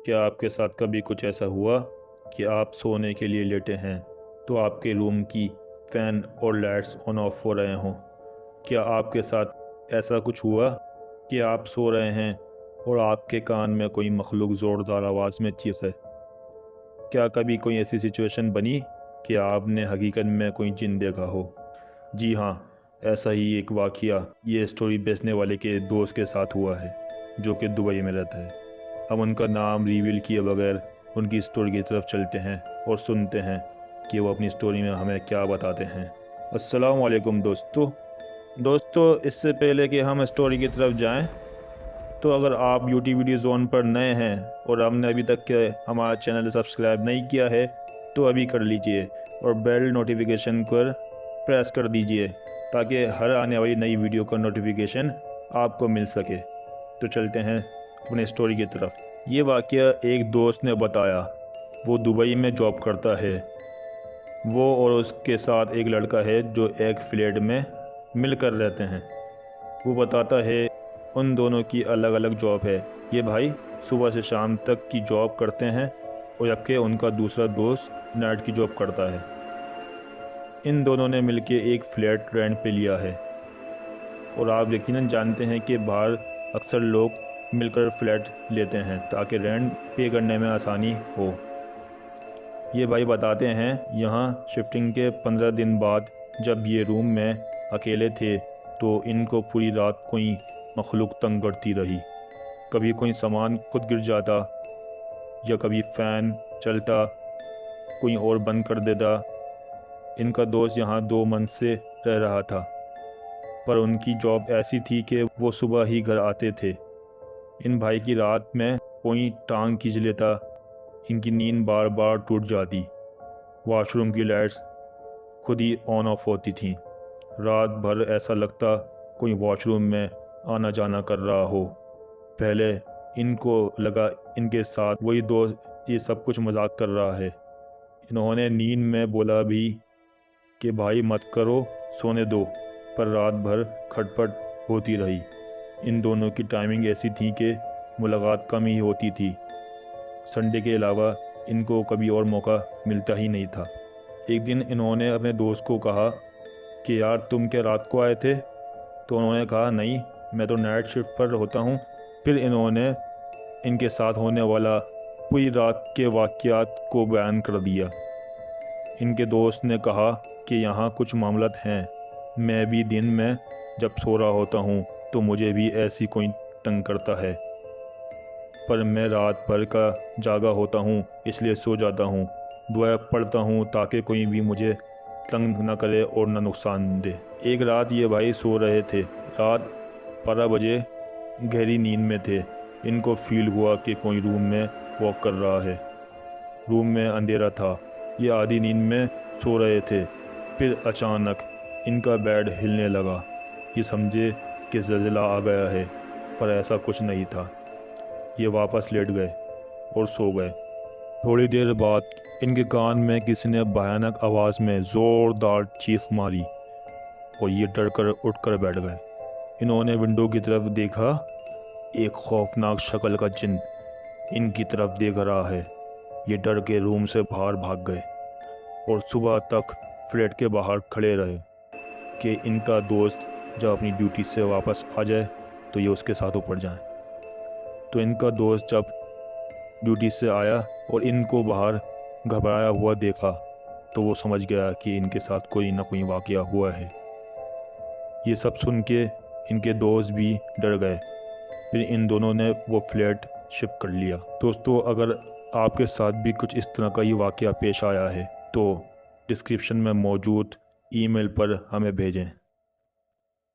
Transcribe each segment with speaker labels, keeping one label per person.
Speaker 1: کیا آپ کے ساتھ کبھی کچھ ایسا ہوا کہ آپ سونے کے لیے لیٹے ہیں تو آپ کے روم کی فین اور لائٹس آن آف ہو رہے ہوں؟ کیا آپ کے ساتھ ایسا کچھ ہوا کہ آپ سو رہے ہیں اور آپ کے کان میں کوئی مخلوق زوردار آواز میں چیخے؟ کیا کبھی کوئی ایسی سچویشن بنی کہ آپ نے حقیقت میں کوئی جن دیکھا ہو؟ جی ہاں، ایسا ہی ایک واقعہ یہ اسٹوری بیچنے والے کے دوست کے ساتھ ہوا ہے جو کہ دبئی میں رہتا ہے۔ ہم ان کا نام ریویل کیے بغیر ان کی اسٹوری کی طرف چلتے ہیں اور سنتے ہیں کہ وہ اپنی اسٹوری میں ہمیں کیا بتاتے ہیں۔ السلام علیکم دوستو، اس سے پہلے کہ ہم اسٹوری کی طرف جائیں تو اگر آپ یوٹیوب ویڈیو زون پر نئے ہیں اور ہم نے ابھی تک کہ ہمارا چینل سبسکرائب نہیں کیا ہے تو ابھی کر لیجئے اور بیل نوٹیفیکیشن پر پریس کر دیجئے تاکہ ہر آنے والی نئی ویڈیو کا نوٹیفیکیشن آپ کو مل سکے۔ تو چلتے ہیں اپنے اسٹوری کی طرف۔ یہ واقعہ ایک دوست نے بتایا۔ وہ دبئی میں جاب کرتا ہے۔ وہ اور اس کے ساتھ ایک لڑکا ہے جو ایک فلیٹ میں مل کر رہتے ہیں۔ وہ بتاتا ہے ان دونوں کی الگ الگ جاب ہے۔ یہ بھائی صبح سے شام تک کی جاب کرتے ہیں اور جبکہ ان کا دوسرا دوست نائٹ کی جاب کرتا ہے۔ ان دونوں نے مل کے ایک فلیٹ رینٹ پہ لیا ہے، اور آپ یقیناً جانتے ہیں کہ باہر اکثر لوگ مل کر فلیٹ لیتے ہیں تاکہ رینٹ پے کرنے میں آسانی ہو۔ یہ بھائی بتاتے ہیں یہاں شفٹنگ کے 15 دن بعد جب یہ روم میں اکیلے تھے تو ان کو پوری رات کوئی مخلوق تنگ کرتی رہی۔ کبھی کوئی سامان خود گر جاتا یا کبھی فین چلتا کوئی اور بند کر دیتا۔ ان کا دوست یہاں 2 منتھ سے رہ رہا تھا، پر ان کی جاب ایسی تھی کہ وہ صبح ہی گھر آتے تھے۔ ان بھائی کی رات میں کوئی ٹانگ کھینچ لیتا، ان کی نیند بار بار ٹوٹ جاتی، واش روم کی لائٹس خود ہی آن آف ہوتی تھیں، رات بھر ایسا لگتا کوئی واش روم میں آنا جانا کر رہا ہو۔ پہلے ان کو لگا ان کے ساتھ وہی دوست یہ سب کچھ مذاق کر رہا ہے۔ انہوں نے نیند میں بولا بھی کہ بھائی مت کرو، سونے دو، پر رات بھر کھٹ پٹ ہوتی رہی۔ ان دونوں کی ٹائمنگ ایسی تھی کہ ملاقات کم ہی ہوتی تھی۔ سنڈے کے علاوہ ان کو کبھی اور موقع ملتا ہی نہیں تھا۔ ایک دن انہوں نے اپنے دوست کو کہا کہ یار تم کیا رات کو آئے تھے؟ تو انہوں نے کہا نہیں، میں تو نائٹ شفٹ پر ہوتا ہوں۔ پھر انہوں نے ان کے ساتھ ہونے والا پوری رات کے واقعات کو بیان کر دیا۔ ان کے دوست نے کہا کہ یہاں کچھ معاملات ہیں، میں بھی دن میں جب سو رہا ہوتا ہوں تو مجھے بھی ایسی کوئی تنگ کرتا ہے، پر میں رات بھر کا جاگا ہوتا ہوں اس لیے سو جاتا ہوں، دعا پڑھتا ہوں تاکہ کوئی بھی مجھے تنگ نہ کرے اور نہ نقصان دے۔ ایک رات یہ بھائی سو رہے تھے، رات 12 بجے گہری نیند میں تھے۔ ان کو فیل ہوا کہ کوئی روم میں واک کر رہا ہے۔ روم میں اندھیرا تھا، یہ آدھی نیند میں سو رہے تھے۔ پھر اچانک ان کا بیڈ ہلنے لگا۔ یہ سمجھے کہ زلزلہ آ گیا ہے، پر ایسا کچھ نہیں تھا۔ یہ واپس لیٹ گئے اور سو گئے۔ تھوڑی دیر بعد ان کے کان میں کسی نے بھیانک آواز میں زوردار چیخ ماری اور یہ ڈر کر اٹھ کر بیٹھ گئے۔ انہوں نے ونڈو کی طرف دیکھا، ایک خوفناک شکل کا جن ان کی طرف دیکھ رہا ہے۔ یہ ڈر کے روم سے باہر بھاگ گئے اور صبح تک فلیٹ کے باہر کھڑے رہے کہ ان کا دوست جب اپنی ڈیوٹی سے واپس آ جائے تو یہ اس کے ساتھ اوپر جائیں۔ تو ان کا دوست جب ڈیوٹی سے آیا اور ان کو باہر گھبرایا ہوا دیکھا تو وہ سمجھ گیا کہ ان کے ساتھ کوئی نہ کوئی واقعہ ہوا ہے۔ یہ سب سن کے ان کے دوست بھی ڈر گئے۔ پھر ان دونوں نے وہ فلیٹ شفٹ کر لیا۔ دوستو، اگر آپ کے ساتھ بھی کچھ اس طرح کا ہی واقعہ پیش آیا ہے تو ڈسکرپشن میں موجود ای میل پر ہمیں بھیجیں۔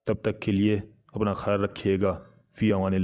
Speaker 1: تب تک کے لیے اپنا خیال رکھیے گا۔ فی امان اللہ۔